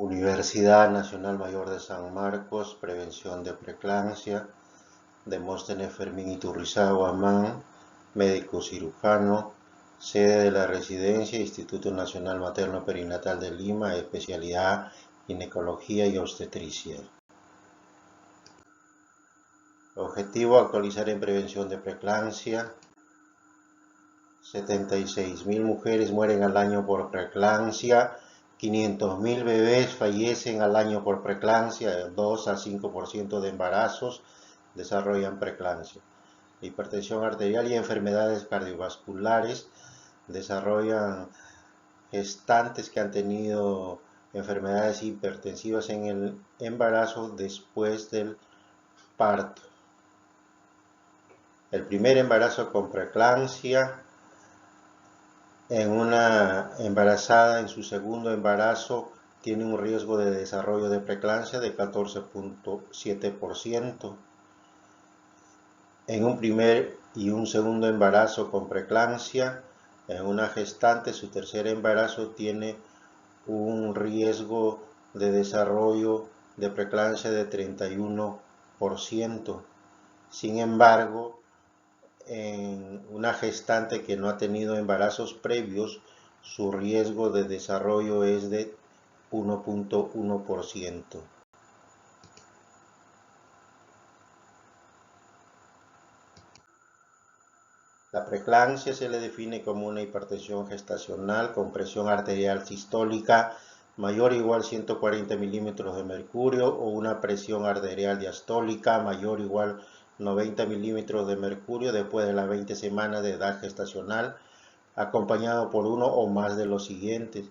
Universidad Nacional Mayor de San Marcos, Prevención de Preeclampsia, Demóstenes Fermín Iturrizá Guamán, médico cirujano, sede de la residencia, Instituto Nacional Materno Perinatal de Lima, especialidad ginecología y obstetricia. Objetivo: actualizar en prevención de preeclampsia. 76.000 mujeres mueren al año por preeclampsia, 500.000 bebés fallecen al año por preeclampsia, 2 al 5% de embarazos desarrollan preeclampsia. Hipertensión arterial y enfermedades cardiovasculares desarrollan gestantes que han tenido enfermedades hipertensivas en el embarazo después del parto. El primer embarazo con preeclampsia, en una embarazada en su segundo embarazo tiene un riesgo de desarrollo de preeclampsia de 14.7%. En un primer y un segundo embarazo con preeclampsia, en una gestante, su tercer embarazo tiene un riesgo de desarrollo de preeclampsia de 31%. Sin embargo, en una gestante que no ha tenido embarazos previos, su riesgo de desarrollo es de 1.1%. La preeclampsia se le define como una hipertensión gestacional con presión arterial sistólica mayor o igual a 140 milímetros de mercurio o una presión arterial diastólica mayor o igual a 90 milímetros de mercurio después de las 20 semanas de edad gestacional, acompañado por uno o más de los siguientes: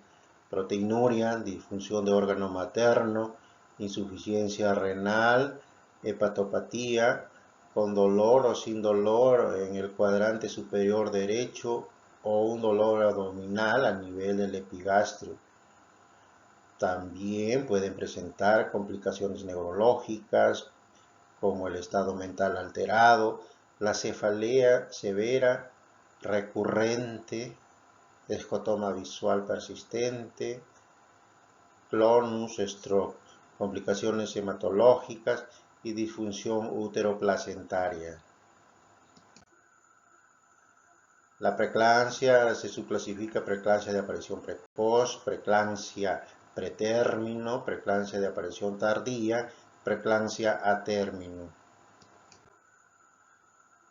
proteinuria, disfunción de órgano materno, insuficiencia renal, hepatopatía, con dolor o sin dolor en el cuadrante superior derecho o un dolor abdominal a nivel del epigastrio. También pueden presentar complicaciones neurológicas como el estado mental alterado, la cefalea severa recurrente, escotoma visual persistente, clonus, stroke, complicaciones hematológicas y disfunción útero-placentaria. La preeclampsia se subclasifica: preeclampsia de aparición precoz, preeclampsia pretérmino, preeclampsia de aparición tardía, preeclampsia a término.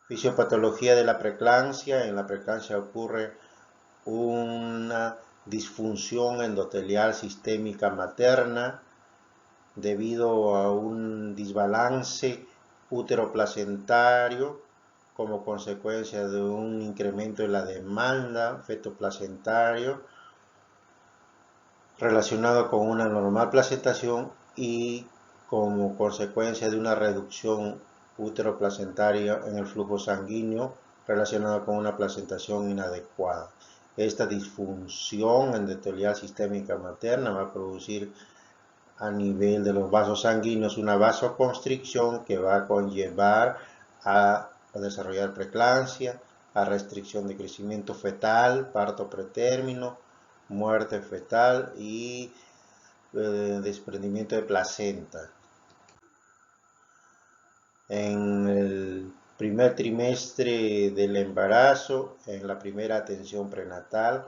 Fisiopatología de la preeclampsia: en la preeclampsia ocurre una disfunción endotelial sistémica materna debido a un desbalance útero-placentario como consecuencia de un incremento en la demanda fetoplacentario relacionado con una normal placentación y como consecuencia de una reducción útero-placentaria en el flujo sanguíneo relacionado con una placentación inadecuada. Esta disfunción endotelial sistémica materna va a producir a nivel de los vasos sanguíneos una vasoconstricción que va a conllevar a desarrollar preeclampsia, a restricción de crecimiento fetal, parto pretérmino, muerte fetal y desprendimiento de placenta. En el primer trimestre del embarazo, en la primera atención prenatal,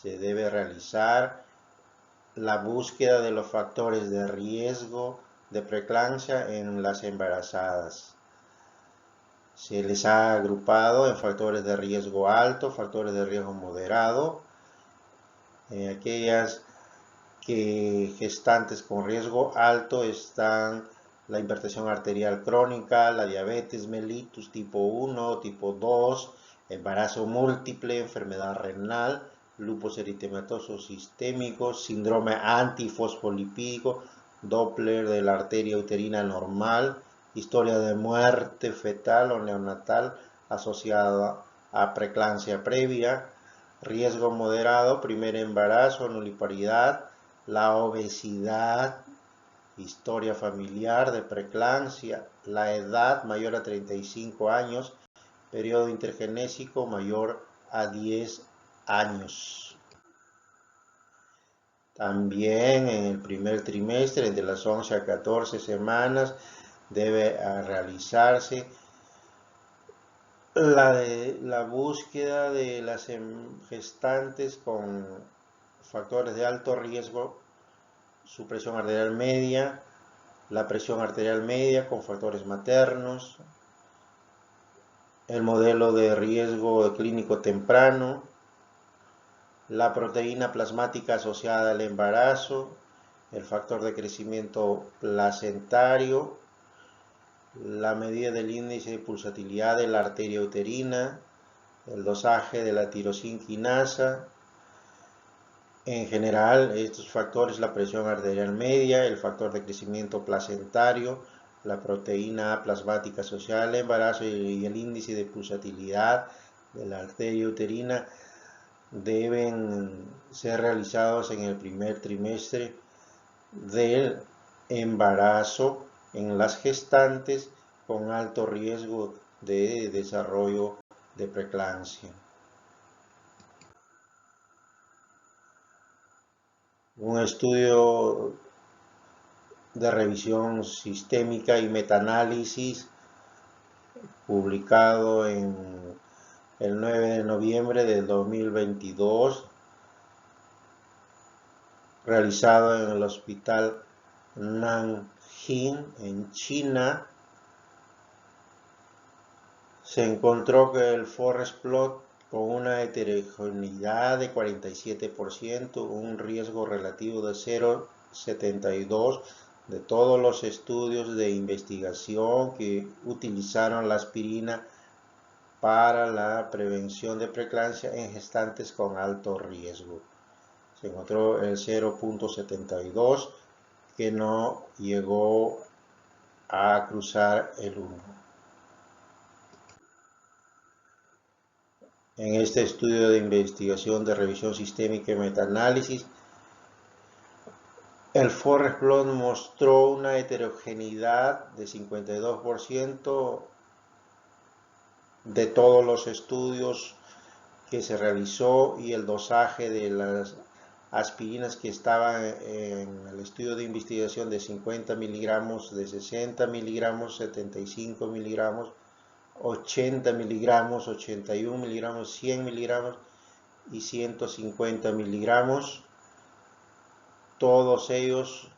se debe realizar la búsqueda de los factores de riesgo de preeclampsia en las embarazadas. Se les ha agrupado en factores de riesgo alto, factores de riesgo moderado. Aquellas gestantes con riesgo alto están la hipertensión arterial crónica, la diabetes mellitus tipo 1, tipo 2, embarazo múltiple, enfermedad renal, lupus eritematoso sistémico, síndrome antifosfolipídico, Doppler de la arteria uterina normal, historia de muerte fetal o neonatal asociada a preeclampsia previa, riesgo moderado, primer embarazo, nulliparidad, la obesidad, historia familiar de preeclampsia, la edad mayor a 35 años, periodo intergenésico mayor a 10 años. También en el primer trimestre, entre las 11 a 14 semanas, debe realizarse la búsqueda de las gestantes con factores de alto riesgo, su presión arterial media, la presión arterial media con factores maternos, el modelo de riesgo clínico temprano, la proteína plasmática asociada al embarazo, el factor de crecimiento placentario, la medida del índice de pulsatilidad de la arteria uterina, el dosaje de la tirosinquinasa. En general, estos factores, la presión arterial media, el factor de crecimiento placentario, la proteína plasmática asociada al embarazo y el índice de pulsatilidad de la arteria uterina deben ser realizados en el primer trimestre del embarazo en las gestantes con alto riesgo de desarrollo de preeclampsia. Un estudio de revisión sistémica y metaanálisis publicado en el 9 de noviembre del 2022, realizado en el hospital Nanjing en China, se encontró que el forest plot con una heterogeneidad de 47%, un riesgo relativo de 0,72 de todos los estudios de investigación que utilizaron la aspirina para la prevención de preeclampsia en gestantes con alto riesgo. Se encontró el 0,72 que no llegó a cruzar el 1. En este estudio de investigación de revisión sistémica y metaanálisis, el forest plot mostró una heterogeneidad de 52% de todos los estudios que se realizó y el dosaje de las aspirinas que estaban en el estudio de investigación de 50 miligramos, de 60 miligramos, 75 miligramos, 80 miligramos, 81 miligramos, 100 miligramos y 150 miligramos. Todos ellos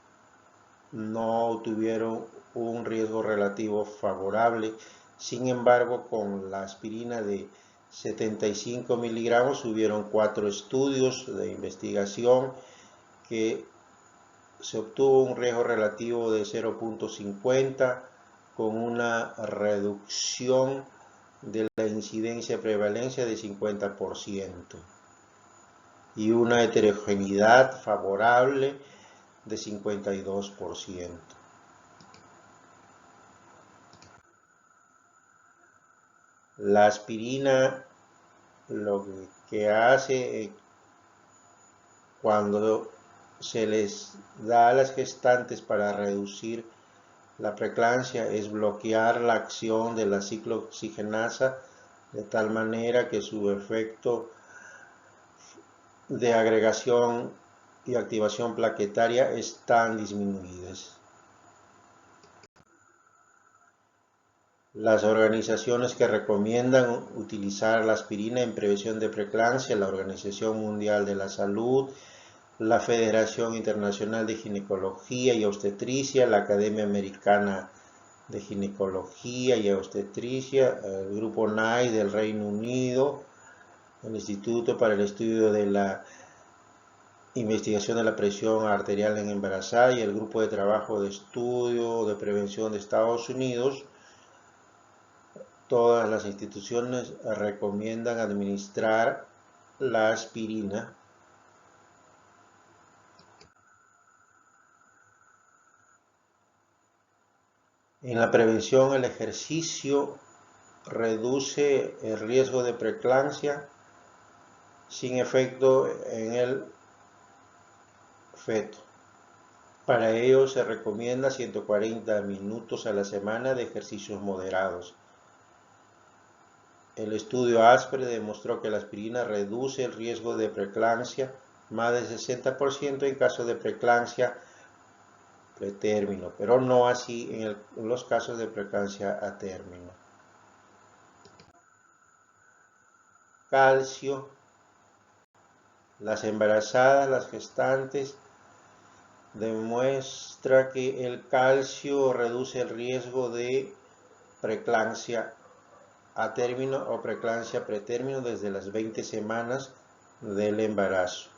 no tuvieron un riesgo relativo favorable. Sin embargo, con la aspirina de 75 miligramos hubieron 4 estudios de investigación que se obtuvo un riesgo relativo de 0,50 con una reducción de la incidencia prevalencia de 50% y una heterogeneidad favorable de 52%. La aspirina lo que hace cuando se les da a las gestantes para reducir la preeclampsia es bloquear la acción de la ciclooxigenasa de tal manera que su efecto de agregación y activación plaquetaria están disminuidas. Las organizaciones que recomiendan utilizar la aspirina en prevención de preeclampsia, la Organización Mundial de la Salud, la Federación Internacional de Ginecología y Obstetricia, la Academia Americana de Ginecología y Obstetricia, el Grupo NICE del Reino Unido, el Instituto para el Estudio de la Investigación de la Presión Arterial en Embarazada y el Grupo de Trabajo de Estudio de Prevención de Estados Unidos. Todas las instituciones recomiendan administrar la aspirina en la prevención. El ejercicio reduce el riesgo de preeclampsia sin efecto en el feto. Para ello se recomienda 140 minutos a la semana de ejercicios moderados. El estudio ASPRE demostró que la aspirina reduce el riesgo de preeclampsia más del 60% en caso de preeclampsia pretérmino, pero no así en los casos de preeclampsia a término. Calcio. Las embarazadas, las gestantes, demuestra que el calcio reduce el riesgo de preeclampsia a término o preeclampsia pretérmino desde las 20 semanas del embarazo.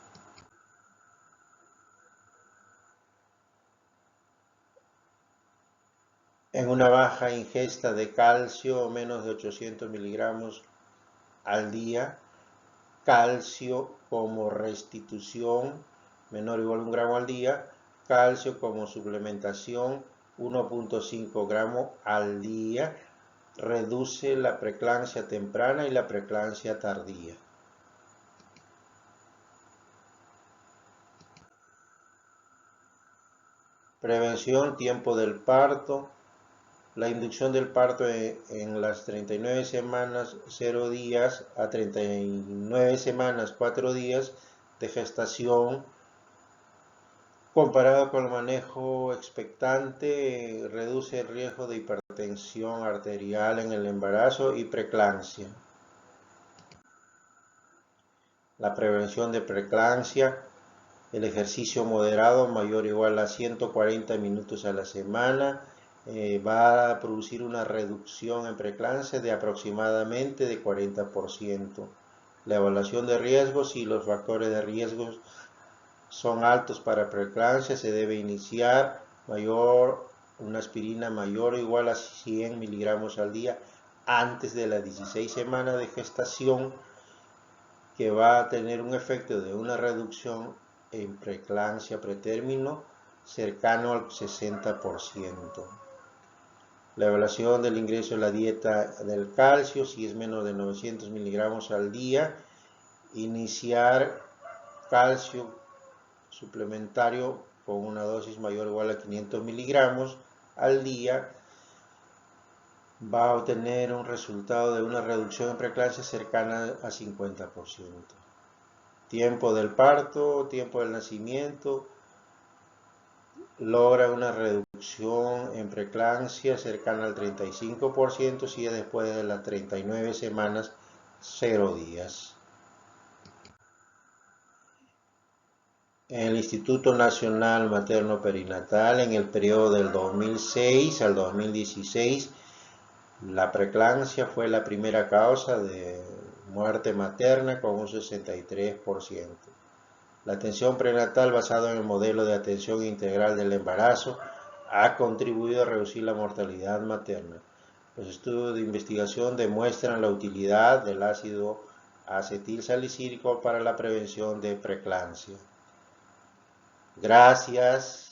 En una baja ingesta de calcio, menos de 800 miligramos al día, calcio como restitución, menor o igual a 1 gramo al día, calcio como suplementación, 1.5 gramos al día, reduce la preeclampsia temprana y la preeclampsia tardía. Prevención, tiempo del parto. La inducción del parto en las 39 semanas 0 días a 39 semanas 4 días de gestación, comparado con el manejo expectante, reduce el riesgo de hipertensión arterial en el embarazo y preeclampsia. La prevención de preeclampsia, el ejercicio moderado mayor o igual a 140 minutos a la semana, va a producir una reducción en preeclampsia de aproximadamente de 40%. La evaluación de riesgos, si los factores de riesgo son altos para preeclampsia, se debe iniciar una aspirina mayor o igual a 100 miligramos al día antes de las 16 semanas de gestación, que va a tener un efecto de una reducción en preeclampsia pretérmino cercano al 60%. La evaluación del ingreso en la dieta del calcio, si es menos de 900 miligramos al día, iniciar calcio suplementario con una dosis mayor o igual a 500 miligramos al día, va a obtener un resultado de una reducción en preeclampsia cercana a 50%. Tiempo del parto, tiempo del nacimiento, logra una reducción en preeclampsia cercana al 35% si es después de las 39 semanas 0 días. En el Instituto Nacional Materno Perinatal, en el periodo del 2006 al 2016, la preeclampsia fue la primera causa de muerte materna con un 63%. La atención prenatal basada en el modelo de atención integral del embarazo ha contribuido a reducir la mortalidad materna. Los estudios de investigación demuestran la utilidad del ácido acetilsalicílico para la prevención de preeclampsia. Gracias.